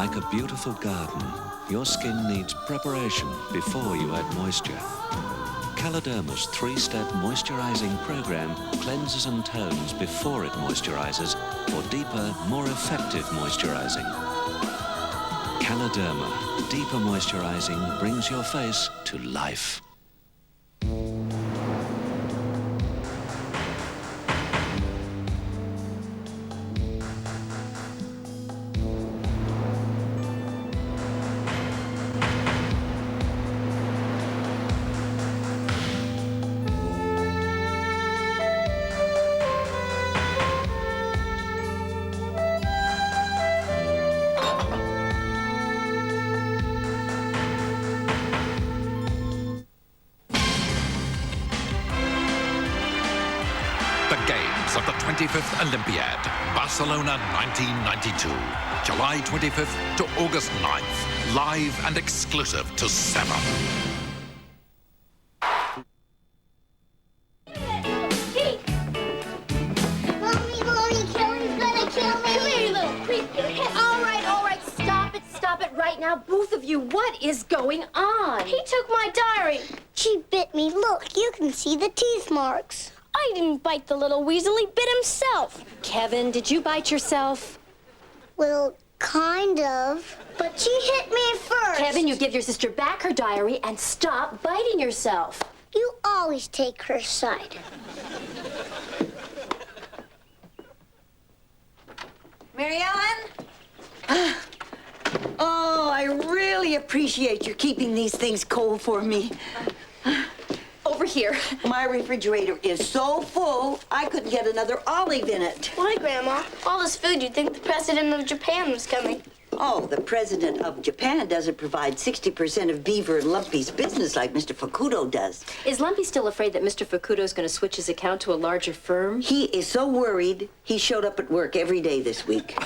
Like a beautiful garden, your skin needs preparation before you add moisture. Caloderma's 3-step moisturizing program cleanses and tones before it moisturizes for deeper, more effective moisturizing. Caloderma, deeper moisturizing brings your face to life. The Games of the 25th Olympiad, Barcelona 1992. July 25th to August 9th. Live and exclusive to 7. Mommy, Kelly's gonna kill me. Come here, you little creep. All right, stop it right now. Both of you, what is going on? He took my diary. She bit me. Look, you can see the teeth marks. I didn't bite the little weasel. He bit himself. Kevin, did you bite yourself? Well, kind of. But she hit me first. Kevin, you give your sister back her diary and stop biting yourself. You always take her side. Mary Ellen? Oh, I really appreciate you keeping these things cold for me. Over here. My refrigerator is so full, I couldn't get another olive in it. Why, Grandma? All this food, you'd think the president of Japan was coming. Oh, the president of Japan doesn't provide 60% of Beaver and Lumpy's business like Mr. Fukudo does. Is Lumpy still afraid that Mr. Fukudo's going to switch his account to a larger firm? He is so worried, he showed up at work every day this week.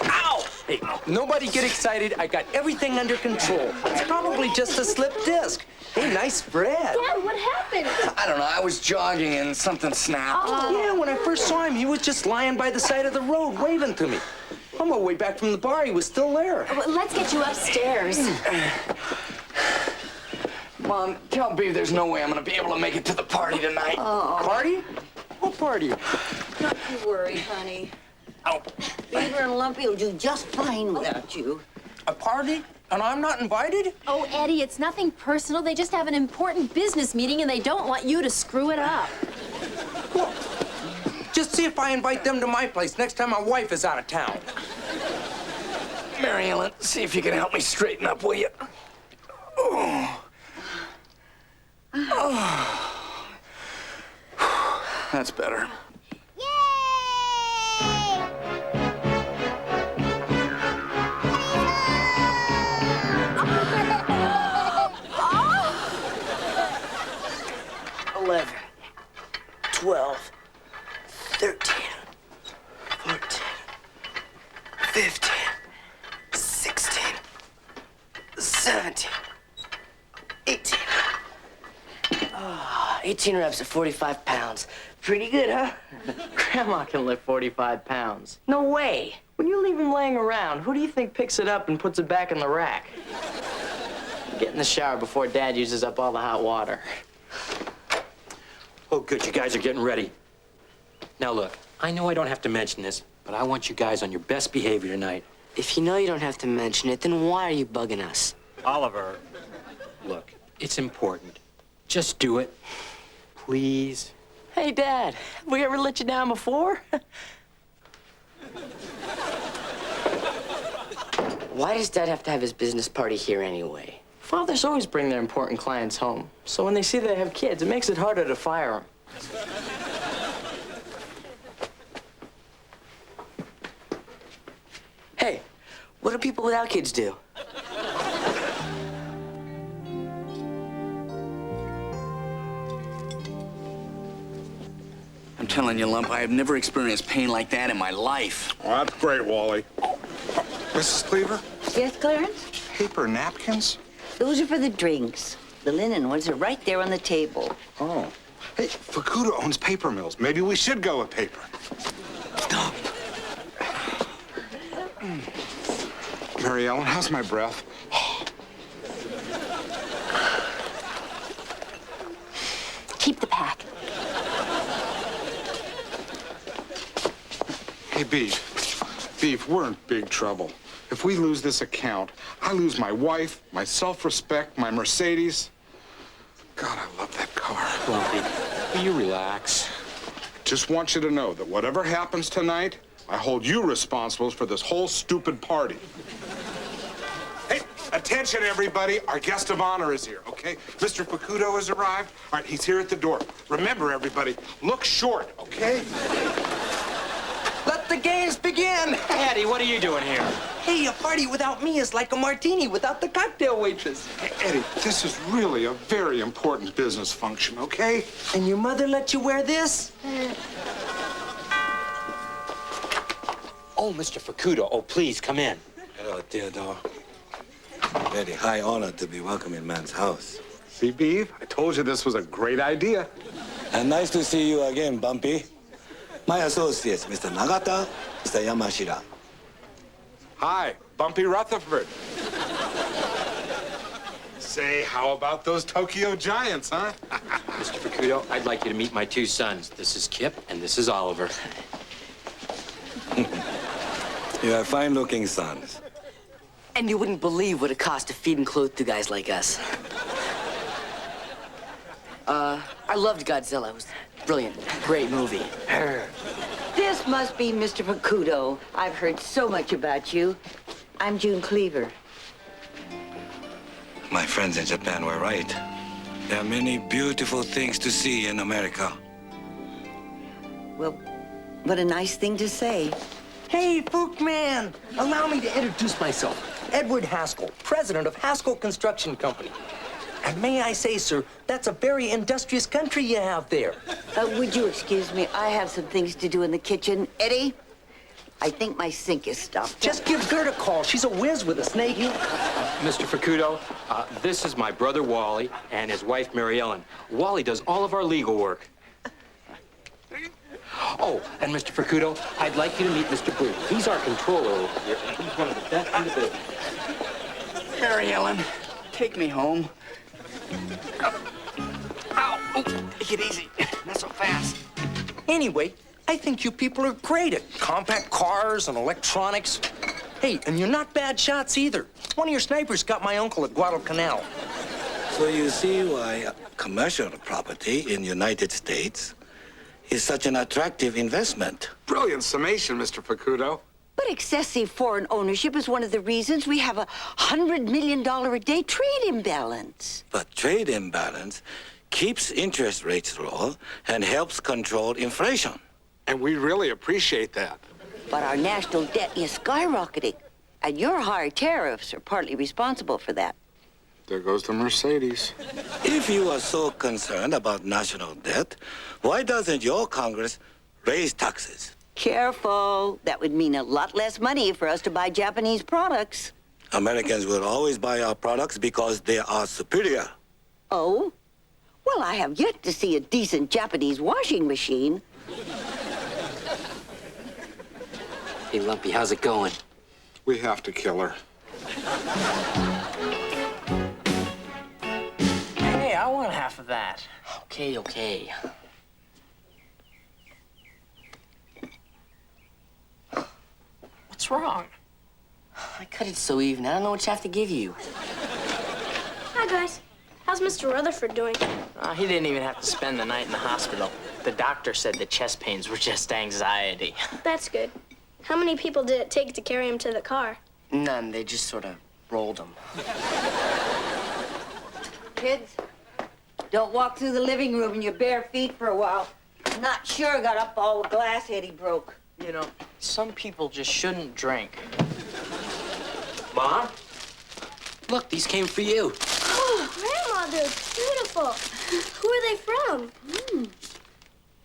Ow! Hey, nobody get excited. I got everything under control. It's probably just a slipped disc. Hey, nice spread. Dad, what happened? I don't know. I was jogging and something snapped. Yeah, when I first saw him, he was just lying by the side of the road waving to me. On my way back from the bar, he was still there. Well, let's get you upstairs. Mom, tell Beaver there's no way I'm going to be able to make it to the party tonight. Party? What party? Not to worry, honey. Oh, Beaver and Lumpy will do just fine without you. A party? And I'm not invited? Oh, Eddie, it's nothing personal. They just have an important business meeting and they don't want you to screw it up. Well, just see if I invite them to my place next time my wife is out of town. Mary Ellen, see if you can help me straighten up, will you? Oh. Oh. That's better. Yay! 11, 12, 13, 14, 15, 16, 17, 18. 18 reps at 45 pounds. Pretty good, huh? Grandma can lift 45 pounds. No way. When you leave him laying around, who do you think picks it up and puts it back in the rack? Get in the shower before Dad uses up all the hot water. Oh, good, you guys are getting ready. Now, look, I know I don't have to mention this, but I want you guys on your best behavior tonight. If you know you don't have to mention it, then why are you bugging us? Oliver, look, it's important. Just do it. Please. Hey, Dad, have we ever let you down before? Why does Dad have to have his business party here anyway? Fathers always bring their important clients home. So when they see they have kids, it makes it harder to fire them. Hey, what do people without kids do? I'm telling you, Lump, I have never experienced pain like that in my life. Oh, that's great, Wally. Mrs. Cleaver, Yes, Clarence? paper napkins? Those are for the drinks. The linen ones are right there on the table. Oh. Hey, Fukuda owns paper mills. Maybe we should go with paper. Stop. Mary Ellen, how's my breath? Keep the pack. Hey, Beef, we're in big trouble. If we lose this account, I lose my wife, my self-respect, my Mercedes. God, I love that car. Lumpy, will you relax? Just want you to know that whatever happens tonight, I hold you responsible for this whole stupid party. Hey, attention, everybody. Our guest of honor is here, okay? Mr. Facundo has arrived. All right, he's here at the door. Remember, everybody, look short, okay? Let the games begin! Eddie, what are you doing here? Hey, a party without me is like a martini without the cocktail waitress. Hey, Eddie, this is really a very important business function, okay? And your mother let you wear this? Oh, Mr. Facundo. Oh, please, come in. Hello, Theodore. Very high honor to be welcome in man's house. See, Beef? I told you this was a great idea. And nice to see you again, Bumpy. My associates, Mr. Nagata, Mr. Yamashita. Hi, Bumpy Rutherford. Say, how about those Tokyo Giants, huh? Mr. Facundo, I'd like you to meet my two sons. This is Kip, and this is Oliver. You have fine-looking sons. And you wouldn't believe what it costs to feed and clothe two guys like us. I loved Godzilla. It was brilliant. Great movie. This must be Mr. Facundo. I've heard so much about you. I'm June Cleaver. My friends in Japan were right. There are many beautiful things to see in America. Well, what a nice thing to say. Hey, Fook Man, allow me to introduce myself. Edward Haskell, president of Haskell Construction Company. And may I say, sir, that's a very industrious country you have there. Would you excuse me? I have some things to do in the kitchen. Eddie, I think my sink is stopped. Just give Gert a call. She's a whiz with a snake. Mr. Facundo, this is my brother Wally and his wife Mary Ellen. Wally does all of our legal work. Oh, and Mr. Facundo, I'd like you to meet Mr. Booth. He's our controller over here, and he's one of the best in the business. Mary Ellen, take me home. Ow! Oh, take it easy. Not so fast. Anyway, I think you people are great at compact cars and electronics. Hey, and you're not bad shots either. One of your snipers got my uncle at Guadalcanal. So you see why commercial property in the United States is such an attractive investment. Brilliant summation, Mr. Facundo. But excessive foreign ownership is one of the reasons we have $100 million a day trade imbalance. But trade imbalance keeps interest rates low and helps control inflation. And we really appreciate that. But our national debt is skyrocketing, and your higher tariffs are partly responsible for that. There goes the Mercedes. If you are so concerned about national debt, why doesn't your Congress raise taxes? Careful. That would mean a lot less money for us to buy Japanese products. Americans will always buy our products because they are superior. Oh? Well, I have yet to see a decent Japanese washing machine. Hey, Lumpy, how's it going? We have to kill her. Hey, I want half of that. Okay, okay. What's wrong? I cut it so even. I don't know what you have to give you. Hi, guys. How's Mr. Rutherford doing? He didn't even have to spend the night in the hospital. The doctor said the chest pains were just anxiety. That's good. How many people did it take to carry him to the car? None. They just sort of rolled him. Kids, don't walk through the living room in your bare feet for a while. I'm not sure got up all the glass Eddie broke. You know, some people just shouldn't drink. Mom? Look, these came for you. Oh, Grandma, they're beautiful. Who are they from?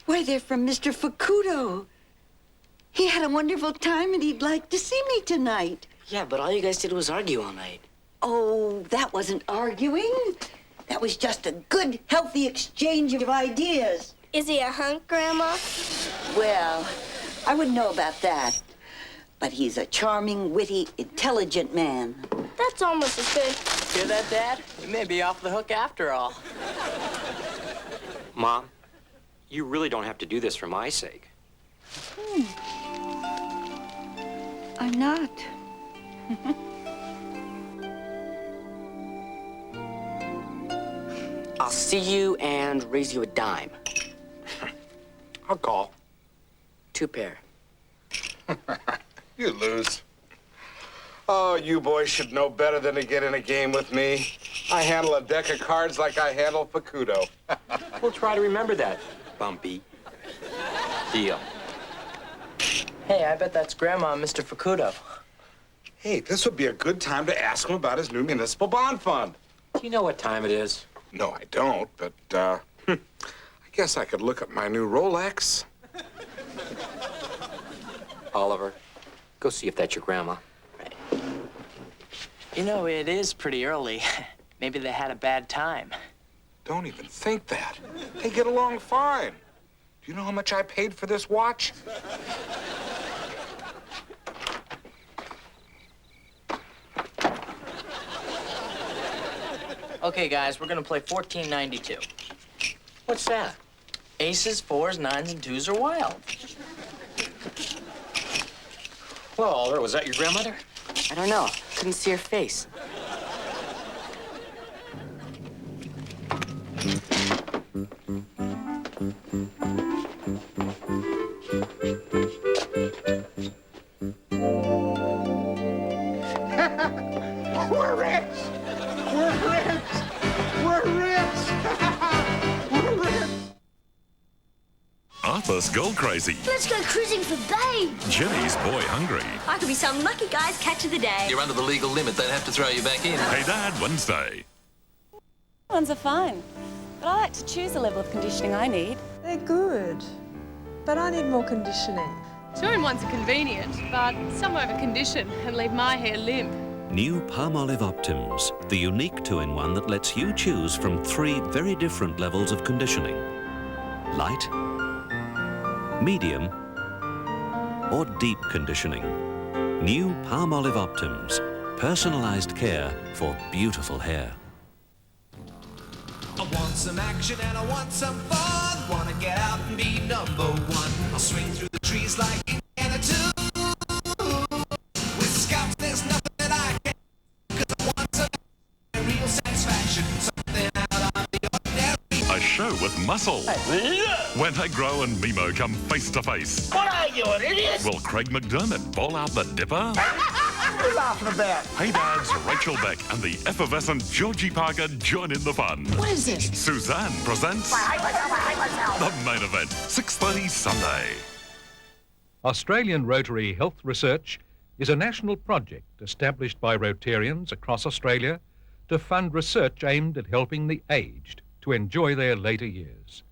Why, they're from Mr. Facundo. He had a wonderful time and he'd like to see me tonight. Yeah, but all you guys did was argue all night. Oh, that wasn't arguing. That was just a good, healthy exchange of ideas. Is he a hunk, Grandma? Well, I wouldn't know about that. But he's a charming, witty, intelligent man. That's almost as good. Hear that, Dad? We may be off the hook after all. Mom, you really don't have to do this for my sake. I'm not. I'll see you and raise you a dime. I'll call. 2 pair. You lose. Oh, you boys should know better than to get in a game with me. I handle a deck of cards like I handle Facundo. We'll try to remember that, Bumpy. Deal. Hey, I bet that's Grandma and Mr. Facundo. Hey, this would be a good time to ask him about his new municipal bond fund. Do you know what time it is? No, I don't, but, I guess I could look at my new Rolex. Oliver, go see if that's your grandma. Right. You know, it is pretty early. Maybe they had a bad time. Don't even think that. They get along fine. Do you know how much I paid for this watch? Okay, guys, we're gonna play 1492. What's that? Aces, 4s, 9s, and 2s are wild. Well, Oliver, was that your grandmother? I don't know. Couldn't see her face. We're rich! We're rich! We're rich! We're rich! Arthur's gold crazy. Let's go cruising for Babe. Jenny's boy hungry. I could be some lucky guy's catch of the day. You're under the legal limit. They'd have to throw you back in. Hey Dad, Wednesday. Ones are fine, but I like to choose the level of conditioning I need. They're good, but I need more conditioning. 2-in-1s are convenient, but some over-condition and leave my hair limp. New Palmolive Optims, the unique 2-in-1 that lets you choose from 3 very different levels of conditioning. Light, medium, or deep conditioning. New Palmolive Optims, personalized care for beautiful hair. I want some action and I want some fun. Wanna get out and be number one. I'll swing through the trees like Indiana too. With scouts, there's nothing that I can't do. 'Cause I want some real satisfaction. Something out of the ordinary. A show with muscle. When they grow and Mimo come face to face. What are you, an idiot? Will Craig McDermott ball out the dipper? What are you laughing about? Hey Dads, Rachel Beck and the effervescent Georgie Parker join in the fun. What is this? Suzanne presents the main event, 6:30 Sunday. Australian Rotary Health Research is a national project established by Rotarians across Australia to fund research aimed at helping the aged to enjoy their later years.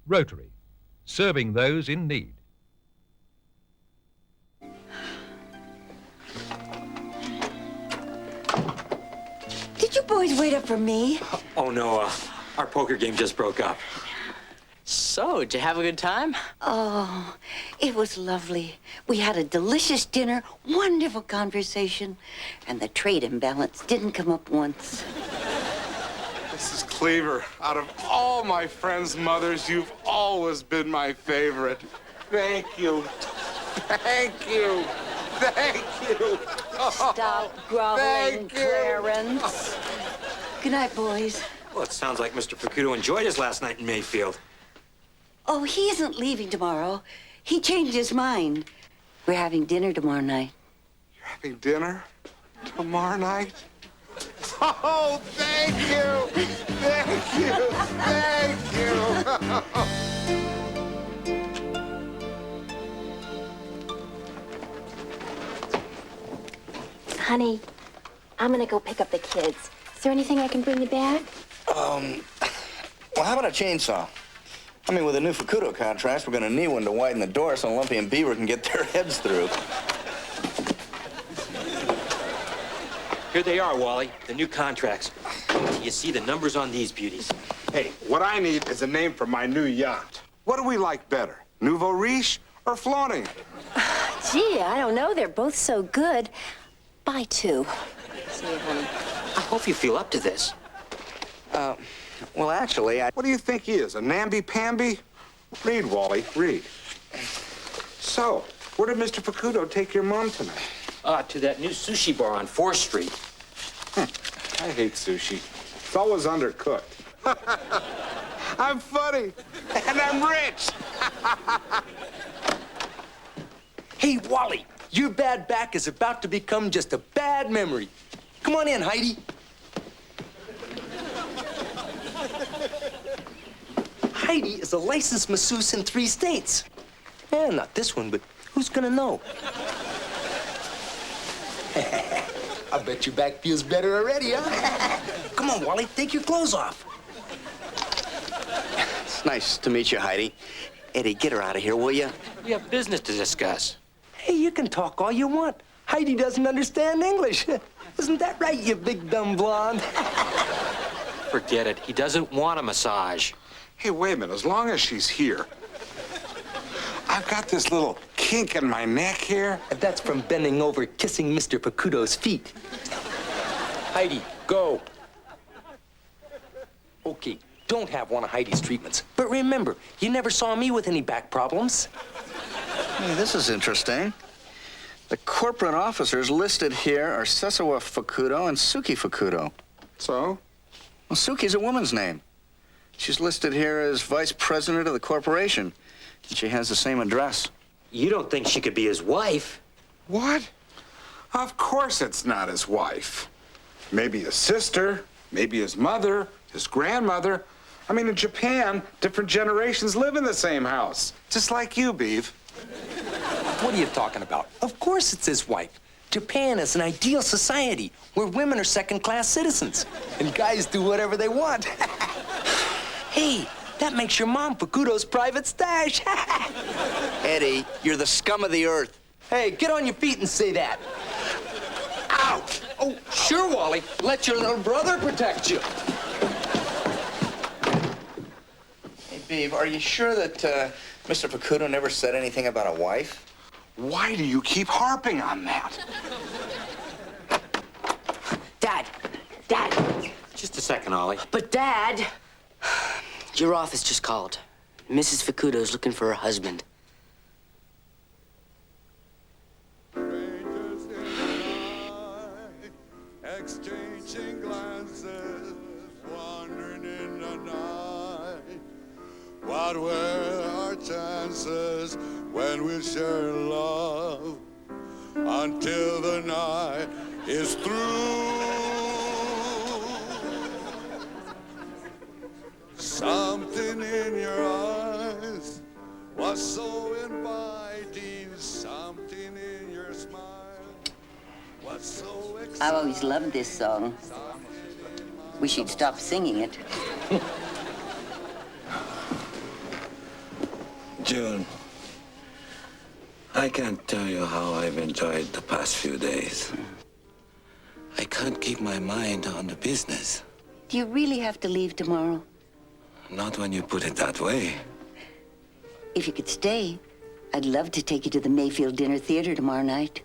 Rotary, serving those in need. Did you boys wait up for me? Oh, no, our poker game just broke up. So, did you have a good time? Oh, it was lovely. We had a delicious dinner, wonderful conversation, and the trade imbalance didn't come up once. Mrs. Cleaver, out of all my friends' mothers, you've always been my favorite. Thank you. Thank you. Thank you. Stop groveling, Clarence. Good night, boys. Well, it sounds like Mr. Facundo enjoyed his last night in Mayfield. Oh, he isn't leaving tomorrow. He changed his mind. We're having dinner tomorrow night. You're having dinner tomorrow night? Oh, thank you. Thank you. Thank you. Honey, I'm gonna go pick up the kids. Is there anything I can bring you back? Well, how about a chainsaw? I mean, with the new Facundo contracts, we're gonna need one to widen the door so Lumpy and Beaver can get their heads through. Here they are, Wally, the new contracts. Do you see the numbers on these beauties? Hey, what I need is a name for my new yacht. What do we like better, nouveau riche or flaunting it? Gee, I don't know. They're both so good. Bye, too. See you, honey. I hope you feel up to this. Well, actually, What do you think he is, a namby-pamby? Read, Wally, read. So, where did Mr. Facundo take your mom tonight? To that new sushi bar on 4th Street. I hate sushi. It's always undercooked. I'm funny, and I'm rich. Hey, Wally, your bad back is about to become just a bad memory. Come on in, Heidi. Heidi is a licensed masseuse in 3 states. Eh, not this one, but who's gonna know? I bet your back feels better already, huh? Come on, Wally, take your clothes off. It's nice to meet you, Heidi. Eddie, get her out of here, will you? We have business to discuss. Hey, you can talk all you want. Heidi doesn't understand English. Isn't that right, you big dumb blonde? Forget it. He doesn't want a massage. Hey, wait a minute. As long as she's here, I've got this little kink in my neck here. And that's from bending over, kissing Mr. Facudo's feet. Heidi, go. Okay, don't have one of Heidi's treatments. But remember, you never saw me with any back problems. Hey, this is interesting. The corporate officers listed here are Sesawa Facudo and Suki Facudo. So? Well, Suki's a woman's name. She's listed here as vice president of the corporation, and she has the same address. You don't think she could be his wife? What? Of course it's not his wife. Maybe his sister, maybe his mother, his grandmother. I mean, in Japan, different generations live in the same house. Just like you, Beav. What are you talking about? Of course it's his wife. Japan is an ideal society where women are second-class citizens and guys do whatever they want. Hey, that makes your mom Facudo's private stash. Eddie, you're the scum of the earth. Hey, get on your feet and say that. Ow! Oh, sure, Wally. Let your little brother protect you. Hey, Beav, are you sure that Mr. Facudo never said anything about a wife? Why do you keep harping on that? Dad. Just a second, Ollie. But Dad, your office just called. Mrs. Facudo's looking for her husband. Exchanging glances, wandering in the night. What were our chances when we share love until the night is through? Something in your eyes was so inviting, something in your smile was so exciting. I've always loved this song. Wish you'd stop singing it. June, I can't tell you how I've enjoyed the past few days. I can't keep my mind on the business. Do you really have to leave tomorrow? Not when you put it that way. If you could stay, I'd love to take you to the Mayfield Dinner Theater tomorrow night.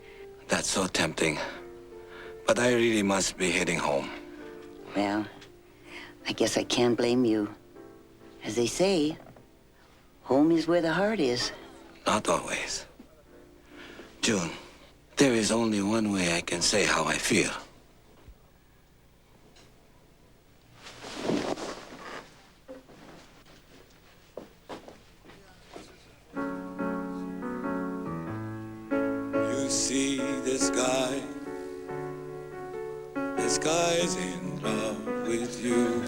That's so tempting. But I really must be heading home. Well, I guess I can't blame you. As they say, home is where the heart is. Not always. June, there is only one way I can say how I feel. You see this guy guy's in love with you.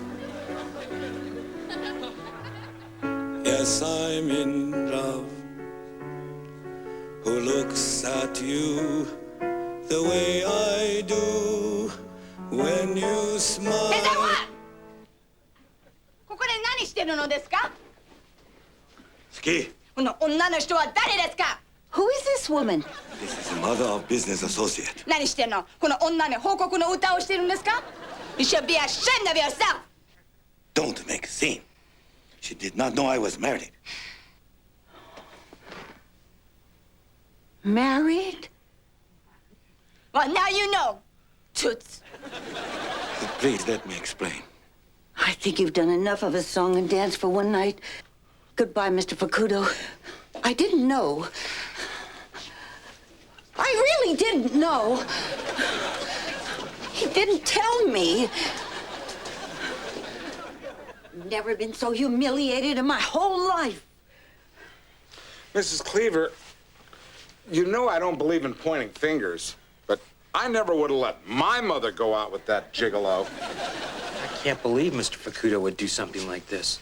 Yes, I'm in love. Who looks at you the way I do when you smile. ここで何してるのですか？好き。この女の人は誰ですか？ Who is this woman? This is the mother of business associate. 何してんの？この女に報告の歌をしてるんですか？ You should be ashamed of yourself. Don't make a scene. She did not know I was married. Married? Well, now you know, Toots. Please let me explain. I think you've done enough of a song and dance for one night. Goodbye, Mr. Facundo. I didn't know. I really didn't know. He didn't tell me. Never been so humiliated in my whole life. Mrs. Cleaver, you know I don't believe in pointing fingers, but I never would have let my mother go out with that gigolo. I can't believe Mr. Facundo would do something like this.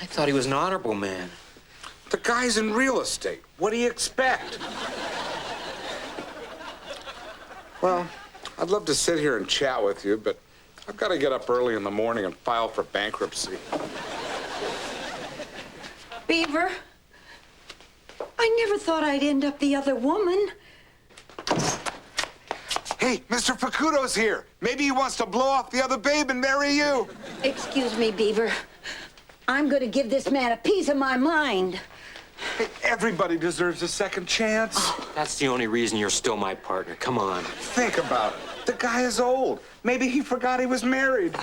I thought he was an honorable man. The guy's in real estate. What do you expect? Well, I'd love to sit here and chat with you, but I've got to get up early in the morning and file for bankruptcy. Beaver, I never thought I'd end up the other woman. Hey, Mr. Facudo's here. Maybe he wants to blow off the other babe and marry you. Excuse me, Beaver. I'm going to give this man a piece of my mind. Hey, everybody deserves a second chance. That's the only reason you're still my partner. Come on. Think about it. The guy is old. Maybe he forgot he was married.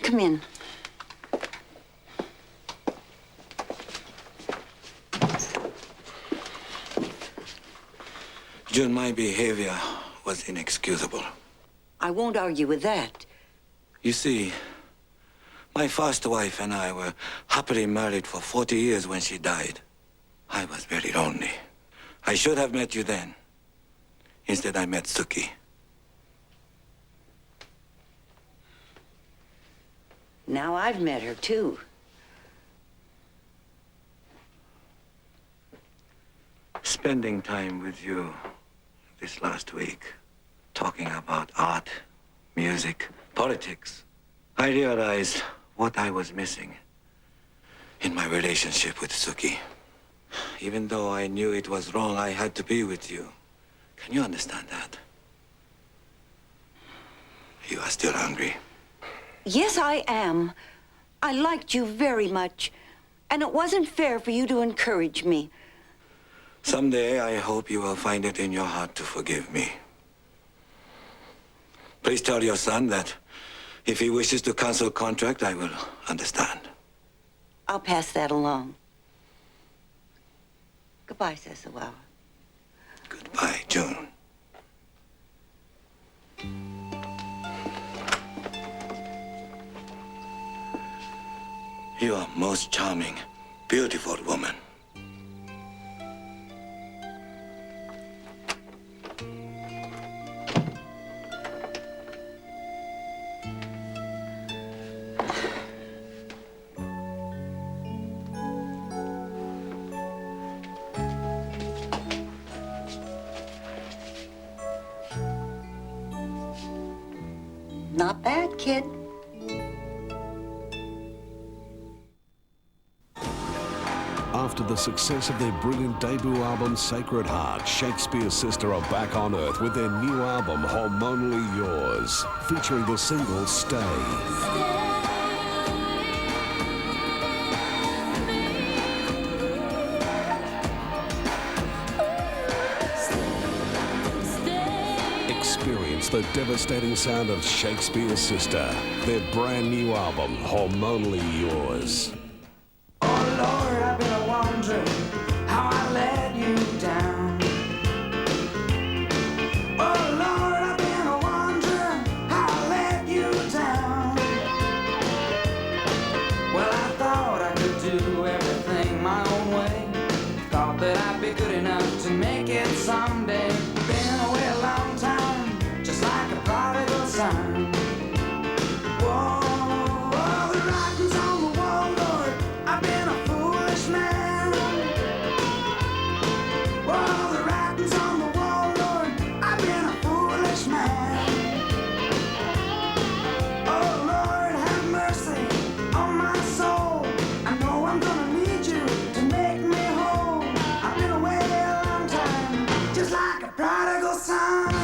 Come in. June, my behavior was inexcusable. I won't argue with that. You see, my first wife and I were happily married for 40 years when she died. I was very lonely. I should have met you then. Instead, I met Suki. Now I've met her, too. Spending time with you this last week, talking about art, music, politics, I realized what I was missing in my relationship with Suki. Even though I knew it was wrong, I had to be with you. Can you understand that? You are still hungry. Yes, I am. I liked you very much, and it wasn't fair for you to encourage me. Someday, I hope you will find it in your heart to forgive me. Please tell your son that if he wishes to cancel contract, I will understand. I'll pass that along. Goodbye, Cecil. Goodbye, June. You are most charming, beautiful woman. Not bad, kid. After the success of their brilliant debut album, Sacred Heart, Shakespeare's Sister are back on Earth with their new album, Hormonally Yours, featuring the single Stay. Experience the devastating sound of Shakespeare's Sister, their brand new album, Hormonally Yours. I've been wondering how I let you down. Oh Lord, I've been wondering how I let you down. Well, I thought I could do everything my own way. Thought that I'd be good enough to make it someday. Been away a long time, just like a prodigal son. Whoa. Prodigal son.